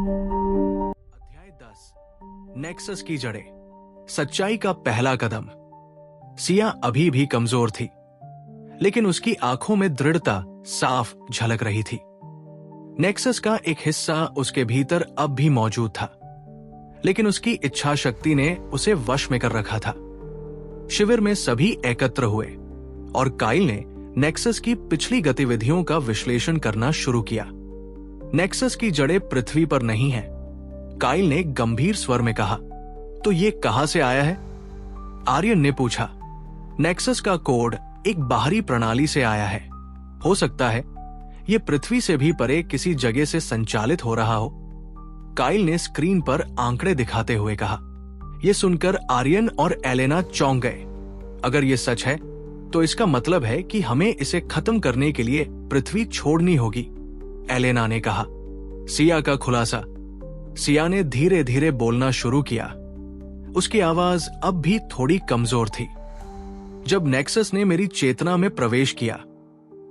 अध्याय 10 नेक्सस की जड़ें, सच्चाई का पहला कदम। सिया अभी भी कमजोर थी, लेकिन उसकी आंखों में दृढ़ता साफ झलक रही थी। नेक्सस का एक हिस्सा उसके भीतर अब भी मौजूद था, लेकिन उसकी इच्छा शक्ति ने उसे वश में कर रखा था। शिविर में सभी एकत्र हुए और काइल ने नेक्सस की पिछली गतिविधियों का विश्लेषण करना शुरू किया। नेक्सस की जड़ें पृथ्वी पर नहीं हैं, काइल ने गंभीर स्वर में कहा। तो ये कहां से आया है? आर्यन ने पूछा। नेक्सस का कोड एक बाहरी प्रणाली से आया है। हो सकता है यह पृथ्वी से भी परे किसी जगह से संचालित हो रहा हो। काइल ने स्क्रीन पर आंकड़े दिखाते हुए कहा। यह सुनकर आर्यन और एलेना चौंक गए। अगर यह सच है तो इसका मतलब है कि हमें इसे खत्म करने के लिए पृथ्वी छोड़नी होगी, एलेना ने कहा। सिया का खुलासा। सिया ने धीरे धीरे बोलना शुरू किया। उसकी आवाज अब भी थोड़ी कमजोर थी। जब नेक्सस ने मेरी चेतना में प्रवेश किया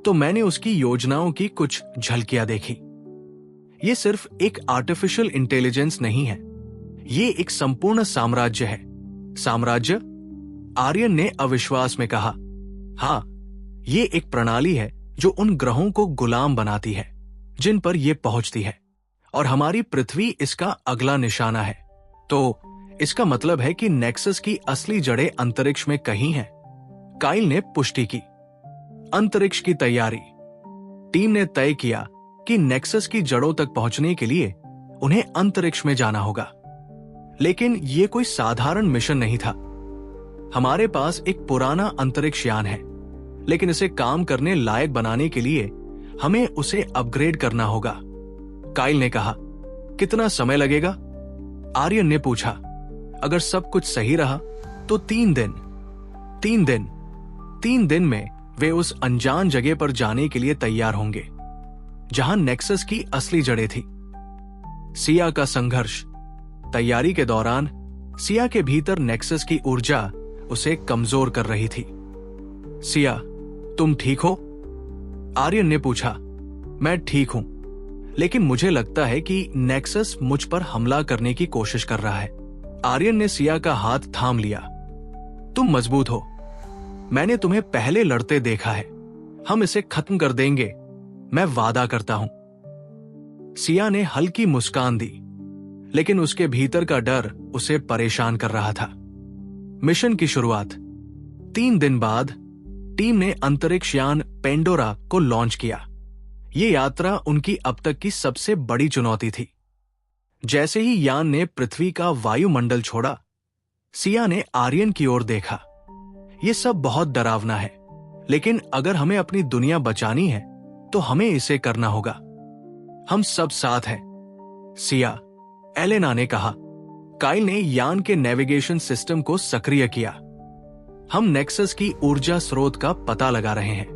तो मैंने उसकी योजनाओं की कुछ झलकियां देखी। यह सिर्फ एक आर्टिफिशियल इंटेलिजेंस नहीं है, यह एक संपूर्ण साम्राज्य है। साम्राज्य? आर्यन ने अविश्वास में कहा। हाँ, यह एक प्रणाली है जो उन ग्रहों को गुलाम बनाती है जिन पर यह पहुंचती है, और हमारी पृथ्वी इसका अगला निशाना है। तो इसका मतलब है कि नेक्सस की असली जड़ें अंतरिक्ष में कहीं हैं, काइल ने पुष्टि की। अंतरिक्ष की तैयारी। टीम ने तय किया कि नेक्सस की जड़ों तक पहुंचने के लिए उन्हें अंतरिक्ष में जाना होगा, लेकिन यह कोई साधारण मिशन नहीं था। हमारे पास एक पुराना अंतरिक्ष यान है, लेकिन इसे काम करने लायक बनाने के लिए हमें उसे अपग्रेड करना होगा, काइल ने कहा। कितना समय लगेगा? आर्यन ने पूछा। अगर सब कुछ सही रहा तो 3 दिन। 3 दिन में वे उस अनजान जगह पर जाने के लिए तैयार होंगे जहां नेक्सस की असली जड़ें थी। सिया का संघर्ष। तैयारी के दौरान सिया के भीतर नेक्सस की ऊर्जा उसे कमजोर कर रही थी। सिया, तुम ठीक हो? आर्यन ने पूछा। मैं ठीक हूं, लेकिन मुझे लगता है कि नेक्सस मुझ पर हमला करने की कोशिश कर रहा है। आर्यन ने सिया का हाथ थाम लिया। तुम मजबूत हो, मैंने तुम्हें पहले लड़ते देखा है। हम इसे खत्म कर देंगे, मैं वादा करता हूं। सिया ने हल्की मुस्कान दी, लेकिन उसके भीतर का डर उसे परेशान कर रहा था। मिशन की शुरुआत। 3 दिन बाद टीम ने अंतरिक्ष यान पेंडोरा को लॉन्च किया। ये यात्रा उनकी अब तक की सबसे बड़ी चुनौती थी। जैसे ही यान ने पृथ्वी का वायुमंडल छोड़ा, सिया ने आर्यन की ओर देखा। यह सब बहुत डरावना है, लेकिन अगर हमें अपनी दुनिया बचानी है तो हमें इसे करना होगा। हम सब साथ हैं, सिया, एलेना ने कहा। काइल ने यान के नेविगेशन सिस्टम को सक्रिय किया। हम नेक्सस की ऊर्जा स्रोत का पता लगा रहे हैं।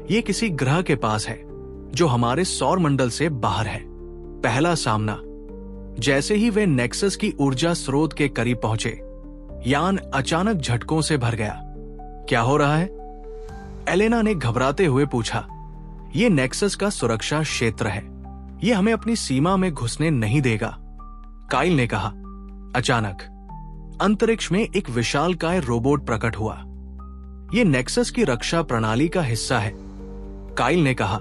यह किसी ग्रह के पास है जो हमारे सौर मंडल से बाहर है। पहला सामना। जैसे ही वे नेक्सस की ऊर्जा स्रोत के करीब पहुंचे, यान अचानक झटकों से भर गया। क्या हो रहा है? एलेना ने घबराते हुए पूछा। यह नेक्सस का सुरक्षा क्षेत्र है, यह हमें अपनी सीमा में घुसने नहीं देगा, काइल ने कहा। अचानक अंतरिक्ष में एक विशालकाय रोबोट प्रकट हुआ। यह नेक्सस की रक्षा प्रणाली का हिस्सा है, काइल ने कहा।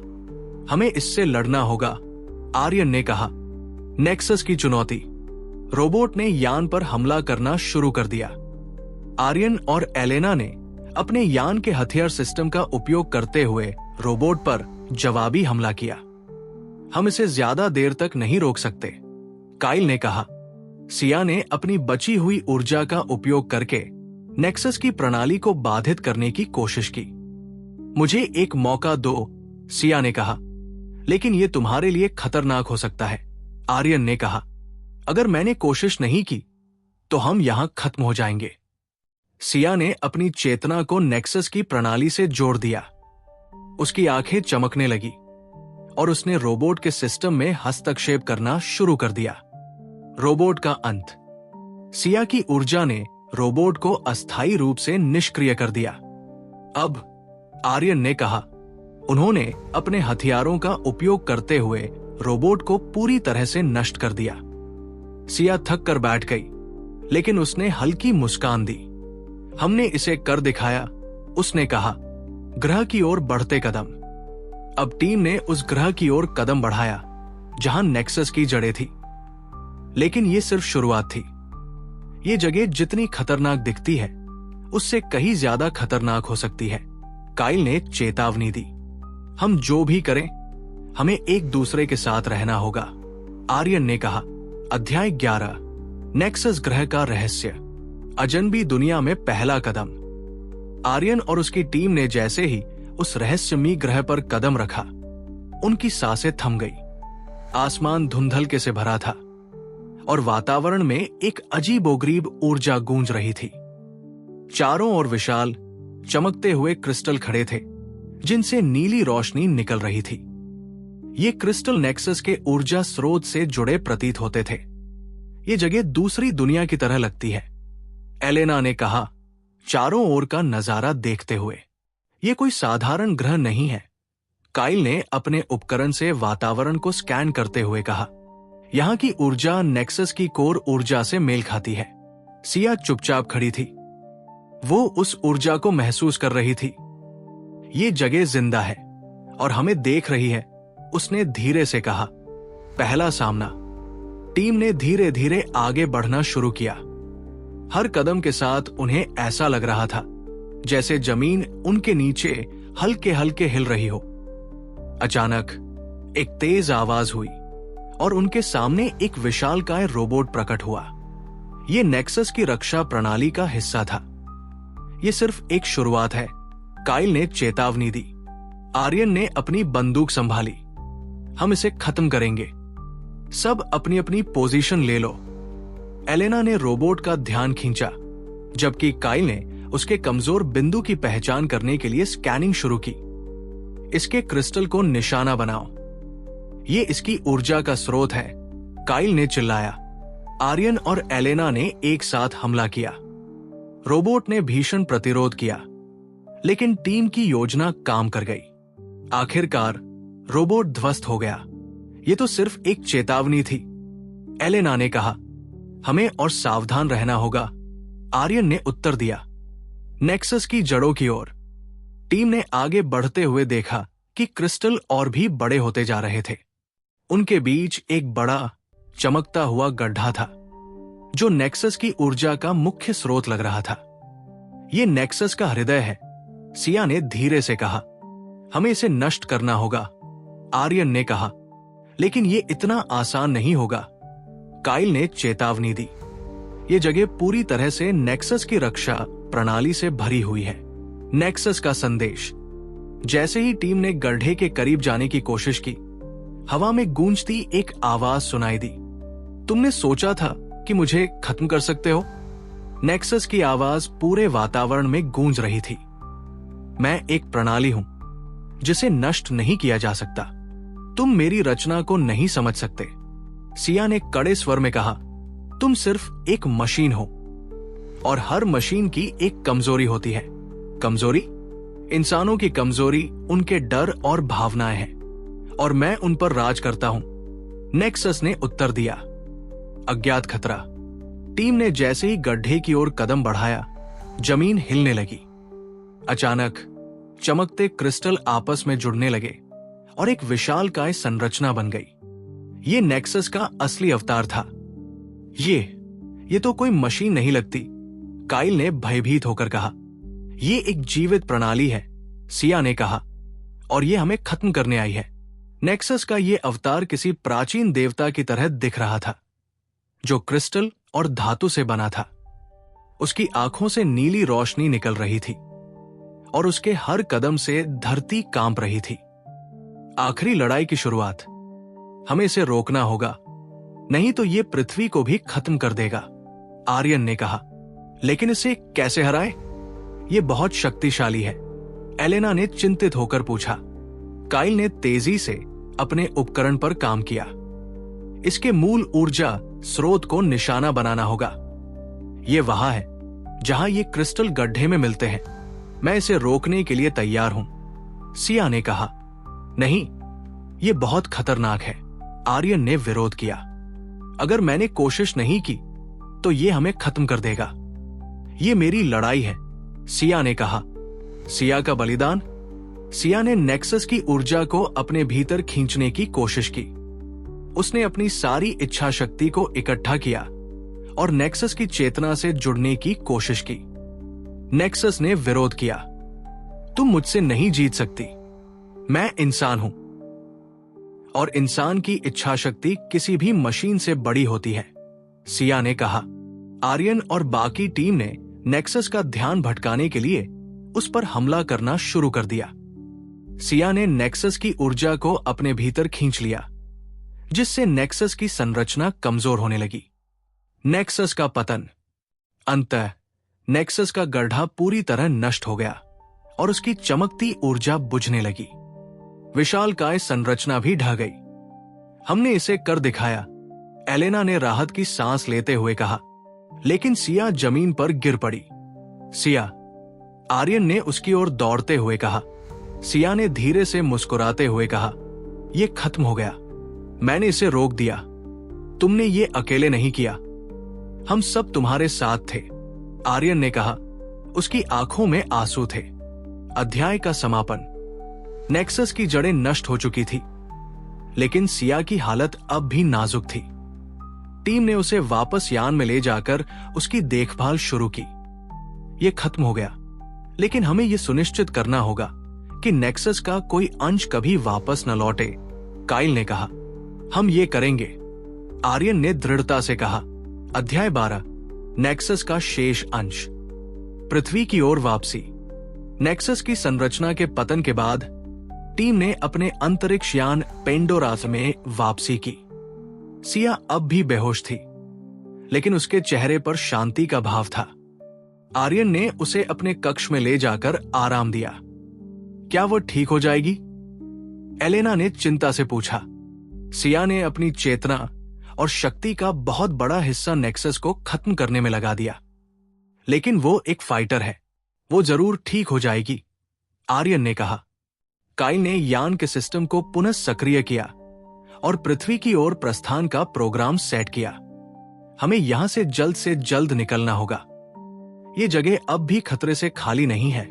हमें इससे लड़ना होगा, आर्यन ने कहा। नेक्सस की चुनौती। रोबोट ने यान पर हमला करना शुरू कर दिया। आर्यन और एलेना ने अपने यान के हथियार सिस्टम का उपयोग करते हुए रोबोट पर जवाबी हमला किया। हम इसे ज्यादा देर तक नहीं रोक सकते, काइल ने कहा। सिया ने अपनी बची हुई ऊर्जा का उपयोग करके नेक्सस की प्रणाली को बाधित करने की कोशिश की। मुझे एक मौका दो, सिया ने कहा, लेकिन यह तुम्हारे लिए खतरनाक हो सकता है, आर्यन ने कहा। अगर मैंने कोशिश नहीं की तो हम यहां खत्म हो जाएंगे। सिया ने अपनी चेतना को नेक्सस की प्रणाली से जोड़ दिया। उसकी आंखें चमकने लगी और उसने रोबोट के सिस्टम में हस्तक्षेप करना शुरू कर दिया। रोबोट का अंत। सिया की ऊर्जा ने रोबोट को अस्थायी रूप से निष्क्रिय कर दिया। अब, आर्यन ने कहा। उन्होंने अपने हथियारों का उपयोग करते हुए रोबोट को पूरी तरह से नष्ट कर दिया। सिया थक कर बैठ गई, लेकिन उसने हल्की मुस्कान दी। हमने इसे कर दिखाया, उसने कहा, ग्रह की ओर बढ़ते कदम। अब टीम ने उस ग्रह की ओर कदम बढ़ाया जहां नेक्सस की जड़ें थी। लेकिन यह सिर्फ शुरुआत थी। ये जगह जितनी खतरनाक दिखती है उससे कहीं ज्यादा खतरनाक हो सकती है। काइल ने चेतावनी दी, हम जो भी करें हमें एक दूसरे के साथ रहना होगा। आर्यन ने कहा, अध्याय 11, नेक्सस ग्रह का रहस्य, अजनबी दुनिया में पहला कदम। आर्यन और उसकी टीम ने जैसे ही उस रहस्यमयी ग्रह पर कदम रखा, उनकी सांसें थम गई। आसमान धुंधलके से भरा था और वातावरण में एक अजीबोगरीब ऊर्जा गूंज रही थी। चारों ओर विशाल चमकते हुए क्रिस्टल खड़े थे जिनसे नीली रोशनी निकल रही थी। ये क्रिस्टल नेक्सस के ऊर्जा स्रोत से जुड़े प्रतीत होते थे। ये जगह दूसरी दुनिया की तरह लगती है, एलेना ने कहा, चारों ओर का नजारा देखते हुए। ये कोई साधारण ग्रह नहीं है। काइल ने अपने उपकरण से वातावरण को स्कैन करते हुए कहा, यहां की ऊर्जा नेक्सस की कोर ऊर्जा से मेल खाती है। सिया चुपचाप खड़ी थी। वो उस ऊर्जा को महसूस कर रही थी। ये जगह जिंदा है और हमें देख रही है, उसने धीरे से कहा। पहला सामना। टीम ने धीरे धीरे आगे बढ़ना शुरू किया। हर कदम के साथ उन्हें ऐसा लग रहा था जैसे जमीन उनके नीचे हल्के हल्के हिल रही हो। अचानक एक तेज आवाज हुई और उनके सामने एक विशालकाय रोबोट प्रकट हुआ। यह नेक्सस की रक्षा प्रणाली का हिस्सा था। यह सिर्फ एक शुरुआत है, काइल ने चेतावनी दी। आर्यन ने अपनी बंदूक संभाली। हम इसे खत्म करेंगे। सब अपनी अपनी पोजीशन ले लो। एलेना ने रोबोट का ध्यान खींचा, जबकि काइल ने उसके कमजोर बिंदु की पहचान करने के लिए स्कैनिंग शुरू की। इसके क्रिस्टल को निशाना बनाओ। ये इसकी ऊर्जा का स्रोत है, काइल ने चिल्लाया। आर्यन और एलेना ने एक साथ हमला किया। रोबोट ने भीषण प्रतिरोध किया, लेकिन टीम की योजना काम कर गई। आखिरकार रोबोट ध्वस्त हो गया। यह तो सिर्फ एक चेतावनी थी, एलेना ने कहा। हमें और सावधान रहना होगा, आर्यन ने उत्तर दिया। नेक्सस की जड़ों की ओर टीम ने आगे बढ़ते हुए देखा कि क्रिस्टल और भी बड़े होते जा रहे थे। उनके बीच एक बड़ा चमकता हुआ गड्ढा था जो नेक्सस की ऊर्जा का मुख्य स्रोत लग रहा था। यह नेक्सस का हृदय है, सिया ने धीरे से कहा। हमें इसे नष्ट करना होगा, आर्यन ने कहा। लेकिन यह इतना आसान नहीं होगा, काइल ने चेतावनी दी। यह जगह पूरी तरह से नेक्सस की रक्षा प्रणाली से भरी हुई है। नेक्सस का संदेश। जैसे ही टीम ने गड्ढे के करीब जाने की कोशिश की, हवा में गूंजती एक आवाज सुनाई दी। तुमने सोचा था कि मुझे खत्म कर सकते हो? नेक्सस की आवाज पूरे वातावरण में गूंज रही थी। मैं एक प्रणाली हूं जिसे नष्ट नहीं किया जा सकता। तुम मेरी रचना को नहीं समझ सकते, सिया ने कड़े स्वर में कहा। तुम सिर्फ एक मशीन हो और हर मशीन की एक कमजोरी होती है। कमजोरी? इंसानों की कमजोरी उनके डर और भावनाएं हैं और मैं उन पर राज करता हूं, नेक्सस ने उत्तर दिया। अज्ञात खतरा। टीम ने जैसे ही गड्ढे की ओर कदम बढ़ाया, जमीन हिलने लगी। अचानक चमकते क्रिस्टल आपस में जुड़ने लगे और एक विशालकाय संरचना बन गई। ये नेक्सस का असली अवतार था। ये तो कोई मशीन नहीं लगती, काइल ने भयभीत होकर कहा। ये एक जीवित प्रणाली है, सिया ने कहा, और ये हमें खत्म करने आई है। नेक्सस का ये अवतार किसी प्राचीन देवता की तरह दिख रहा था, जो क्रिस्टल और धातु से बना था। उसकी आंखों से नीली रोशनी निकल रही थी और उसके हर कदम से धरती कांप रही थी। आखिरी लड़ाई की शुरुआत। हमें इसे रोकना होगा, नहीं तो ये पृथ्वी को भी खत्म कर देगा, आर्यन ने कहा। लेकिन इसे कैसे हराए? ये बहुत शक्तिशाली है, एलेना ने चिंतित होकर पूछा। काइल ने तेजी से अपने उपकरण पर काम किया। इसके मूल ऊर्जा स्रोत को निशाना बनाना होगा। ये वहां है जहां ये क्रिस्टल गड्ढे में मिलते हैं। मैं इसे रोकने के लिए तैयार हूं, सिया ने कहा। नहीं, ये बहुत खतरनाक है, आर्यन ने विरोध किया। अगर मैंने कोशिश नहीं की तो ये हमें खत्म कर देगा। ये मेरी लड़ाई है, सिया ने कहा। सिया का बलिदान। सिया ने नेक्सस की ऊर्जा को अपने भीतर खींचने की कोशिश की। उसने अपनी सारी इच्छा शक्ति को इकट्ठा किया और नेक्सस की चेतना से जुड़ने की कोशिश की। नेक्सस ने विरोध किया। तुम मुझसे नहीं जीत सकती, मैं इंसान हूं और इंसान की इच्छा शक्ति किसी भी मशीन से बड़ी होती है, सिया ने कहा। आर्यन और बाकी टीम ने नेक्सस का ध्यान भटकाने के लिए उस पर हमला करना शुरू कर दिया। सिया ने नेक्सस की ऊर्जा को अपने भीतर खींच लिया, जिससे नेक्सस की संरचना कमजोर होने लगी। नेक्सस का पतन। अंततः नेक्सस का गड्ढा पूरी तरह नष्ट हो गया और उसकी चमकती ऊर्जा बुझने लगी। विशालकाय संरचना भी ढह गई। हमने इसे कर दिखाया, एलेना ने राहत की सांस लेते हुए कहा। लेकिन सिया जमीन पर गिर पड़ी। सिया, आर्यन ने उसकी ओर दौड़ते हुए कहा। सिया ने धीरे से मुस्कुराते हुए कहा, यह खत्म हो गया। मैंने इसे रोक दिया। तुमने ये अकेले नहीं किया, हम सब तुम्हारे साथ थे, आर्यन ने कहा। उसकी आंखों में आंसू थे। अध्याय का समापन। नेक्सस की जड़ें नष्ट हो चुकी थी, लेकिन सिया की हालत अब भी नाजुक थी। टीम ने उसे वापस यान में ले जाकर उसकी देखभाल शुरू की। यह खत्म हो गया, लेकिन हमें यह सुनिश्चित करना होगा कि नेक्सस का कोई अंश कभी वापस न लौटे, काइल ने कहा। हम ये करेंगे, आर्यन ने दृढ़ता से कहा। अध्याय 12। नेक्सस का शेष अंश। पृथ्वी की ओर वापसी। नेक्सस की संरचना के पतन के बाद टीम ने अपने अंतरिक्ष यान पेंडोरा में वापसी की। सिया अब भी बेहोश थी, लेकिन उसके चेहरे पर शांति का भाव था। आर्यन ने उसे अपने कक्ष में ले जाकर आराम दिया। क्या वो ठीक हो जाएगी? एलेना ने चिंता से पूछा। सिया ने अपनी चेतना और शक्ति का बहुत बड़ा हिस्सा नेक्सस को खत्म करने में लगा दिया। लेकिन वो एक फाइटर है, वो जरूर ठीक हो जाएगी, आर्यन ने कहा। काइल ने यान के सिस्टम को पुनः सक्रिय किया और पृथ्वी की ओर प्रस्थान का प्रोग्राम सेट किया। हमें यहां से जल्द निकलना होगा। ये जगह अब भी खतरे से खाली नहीं है,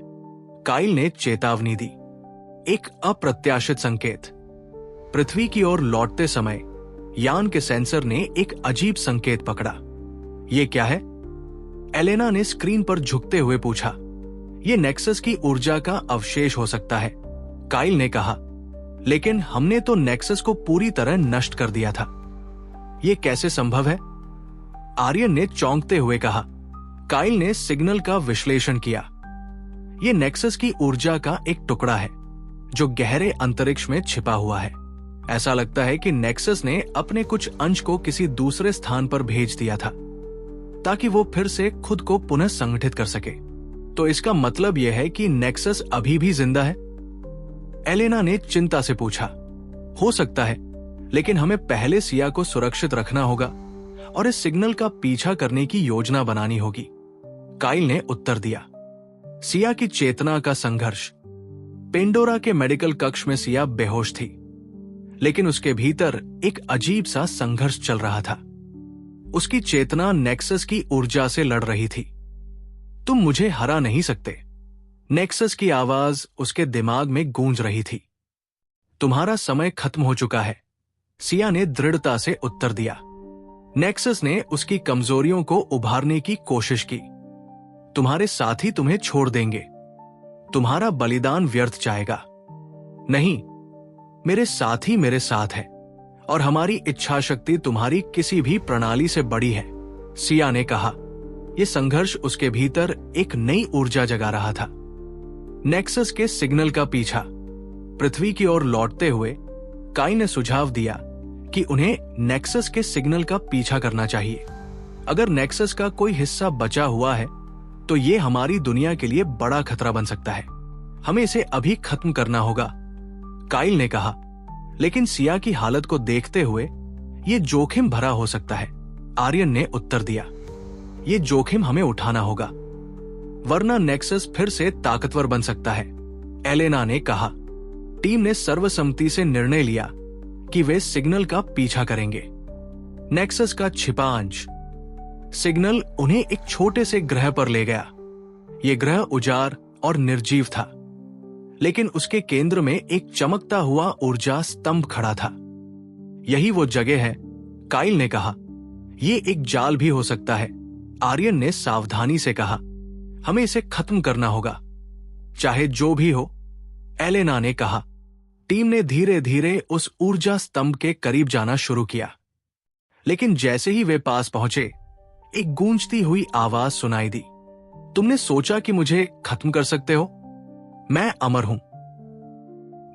काइल ने चेतावनी दी। एक अप्रत्याशित संकेत। पृथ्वी की ओर लौटते समय यान के सेंसर ने एक अजीब संकेत पकड़ा। यह क्या है? एलेना ने स्क्रीन पर झुकते हुए पूछा। यह नेक्सस की ऊर्जा का अवशेष हो सकता है, काइल ने कहा। लेकिन हमने तो नेक्सस को पूरी तरह नष्ट कर दिया था। यह कैसे संभव है? आर्यन ने चौंकते हुए कहा। काइल ने सिग्नल का विश्लेषण किया। यह नेक्सस की ऊर्जा का एक टुकड़ा है जो गहरे अंतरिक्ष में छिपा हुआ है। ऐसा लगता है कि नेक्सस ने अपने कुछ अंश को किसी दूसरे स्थान पर भेज दिया था ताकि वो फिर से खुद को पुनः संगठित कर सके। तो इसका मतलब यह है कि नेक्सस अभी भी जिंदा है? एलेना ने चिंता से पूछा। हो सकता है, लेकिन हमें पहले सिया को सुरक्षित रखना होगा और इस सिग्नल का पीछा करने की योजना बनानी होगी, काइल ने उत्तर दिया। सिया की चेतना का संघर्ष। पेंडोरा के मेडिकल कक्ष में सिया बेहोश थी, लेकिन उसके भीतर एक अजीब सा संघर्ष चल रहा था। उसकी चेतना नेक्सस की ऊर्जा से लड़ रही थी। तुम मुझे हरा नहीं सकते, नेक्सस की आवाज उसके दिमाग में गूंज रही थी। तुम्हारा समय खत्म हो चुका है, सिया ने दृढ़ता से उत्तर दिया। नेक्सस ने उसकी कमजोरियों को उभारने की कोशिश की। तुम्हारे साथी तुम्हें छोड़ देंगे, तुम्हारा बलिदान व्यर्थ जाएगा। नहीं, मेरे साथी मेरे साथ है और हमारी इच्छा शक्ति तुम्हारी किसी भी प्रणाली से बड़ी है, सिया ने कहा। यह संघर्ष उसके भीतर एक नई ऊर्जा जगा रहा था। नेक्सस के सिग्नल का पीछा। पृथ्वी की ओर लौटते हुए काइल ने सुझाव दिया कि उन्हें नेक्सस के सिग्नल का पीछा करना चाहिए। अगर नेक्सस का कोई हिस्सा बचा हुआ है तो यह हमारी दुनिया के लिए बड़ा खतरा बन सकता है। हमें इसे अभी खत्म करना होगा, काइल ने कहा। लेकिन सिया की हालत को देखते हुए यह जोखिम भरा हो सकता है, आर्यन ने उत्तर दिया। यह जोखिम हमें उठाना होगा, वरना नेक्सस फिर से ताकतवर बन सकता है, एलेना ने कहा। टीम ने सर्वसम्मति से निर्णय लिया कि वे सिग्नल का पीछा करेंगे। नेक्सस का छिपा अंश। सिग्नल उन्हें एक छोटे से ग्रह पर ले गया। यह ग्रह उजाड़ और निर्जीव था, लेकिन उसके केंद्र में एक चमकता हुआ ऊर्जा स्तंभ खड़ा था। यही वो जगह है, काइल ने कहा। यह एक जाल भी हो सकता है, आर्यन ने सावधानी से कहा। हमें इसे खत्म करना होगा, चाहे जो भी हो, एलेना ने कहा। टीम ने धीरे धीरे उस ऊर्जा स्तंभ के करीब जाना शुरू किया, लेकिन जैसे ही वे पास पहुंचे, एक गूंजती हुई आवाज सुनाई दी। तुमने सोचा कि मुझे खत्म कर सकते हो? मैं अमर हूं।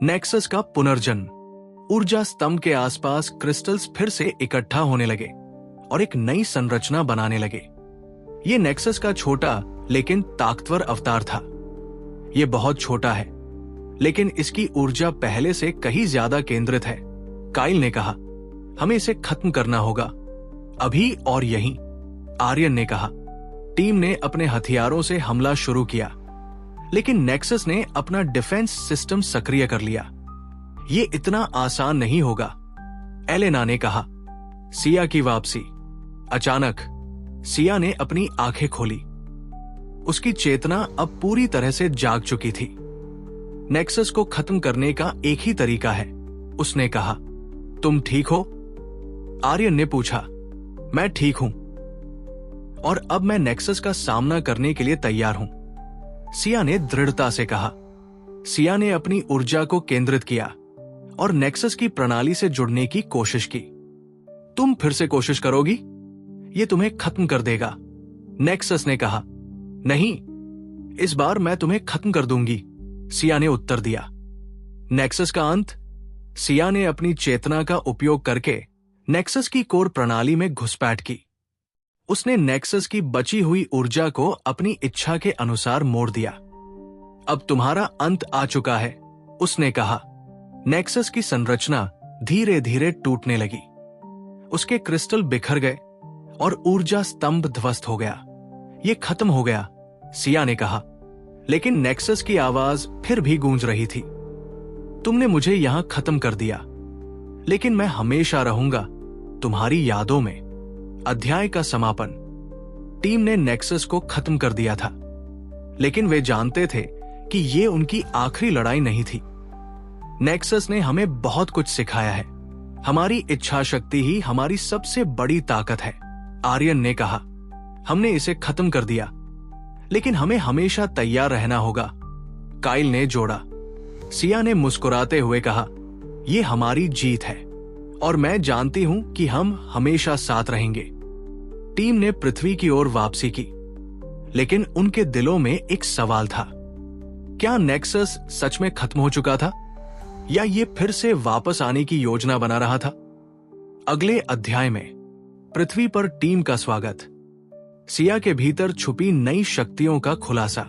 नेक्सस का पुनर्जन्म। ऊर्जा स्तंभ के आसपास क्रिस्टल्स फिर से इकट्ठा होने लगे और एक नई संरचना बनाने लगे। यह नेक्सस का छोटा लेकिन ताकतवर अवतार था। यह बहुत छोटा है, लेकिन इसकी ऊर्जा पहले से कहीं ज्यादा केंद्रित है। काइल ने कहा, हमें इसे खत्म करना होगा, अभी और यहीं। आर्यन ने कहा। टीम ने अपने हथियारों से हमला शुरू किया, लेकिन नेक्सस ने अपना डिफेंस सिस्टम सक्रिय कर लिया। यह इतना आसान नहीं होगा, एलेना ने कहा। सिया की वापसी। अचानक सिया ने अपनी आंखें खोली। उसकी चेतना अब पूरी तरह से जाग चुकी थी। नेक्सस को खत्म करने का एक ही तरीका है, उसने कहा। तुम ठीक हो? आर्यन ने पूछा। मैं ठीक हूं, और अब मैं नेक्सस का सामना करने के लिए तैयार हूं, सिया ने दृढ़ता से कहा। सिया ने अपनी ऊर्जा को केंद्रित किया और नेक्सस की प्रणाली से जुड़ने की कोशिश की। तुम फिर से कोशिश करोगी? यह तुम्हें खत्म कर देगा, नेक्सस ने कहा। नहीं, इस बार मैं तुम्हें खत्म कर दूंगी, सिया ने उत्तर दिया। नेक्सस का अंत। सिया ने अपनी चेतना का उपयोग करके नेक्सस की कोर प्रणाली में घुसपैठ की। उसने नेक्सस की बची हुई ऊर्जा को अपनी इच्छा के अनुसार मोड़ दिया। अब तुम्हारा अंत आ चुका है, उसने कहा। नेक्सस की संरचना धीरे धीरे टूटने लगी। उसके क्रिस्टल बिखर गए और ऊर्जा स्तंभ ध्वस्त हो गया। यह खत्म हो गया, सिया ने कहा। लेकिन नेक्सस की आवाज फिर भी गूंज रही थी। तुमने मुझे यहां खत्म कर दिया, लेकिन मैं हमेशा रहूंगा तुम्हारी यादों में। अध्याय का समापन। टीम ने नेक्सस को खत्म कर दिया था, लेकिन वे जानते थे कि यह उनकी आखिरी लड़ाई नहीं थी। नेक्सस ने हमें बहुत कुछ सिखाया है। हमारी इच्छा शक्ति ही हमारी सबसे बड़ी ताकत है, आर्यन ने कहा। हमने इसे खत्म कर दिया, लेकिन हमें हमेशा तैयार रहना होगा, काइल ने जोड़ा। सिया ने मुस्कुराते हुए कहा, यह हमारी जीत है और मैं जानती हूं कि हम हमेशा साथ रहेंगे। टीम ने पृथ्वी की ओर वापसी की, लेकिन उनके दिलों में एक सवाल था। क्या नेक्सस सच में खत्म हो चुका था, या ये फिर से वापस आने की योजना बना रहा था? अगले अध्याय में पृथ्वी पर टीम का स्वागत। सिया के भीतर छुपी नई शक्तियों का खुलासा।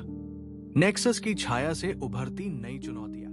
नेक्सस की छाया से उभरती नई चुनौतियां।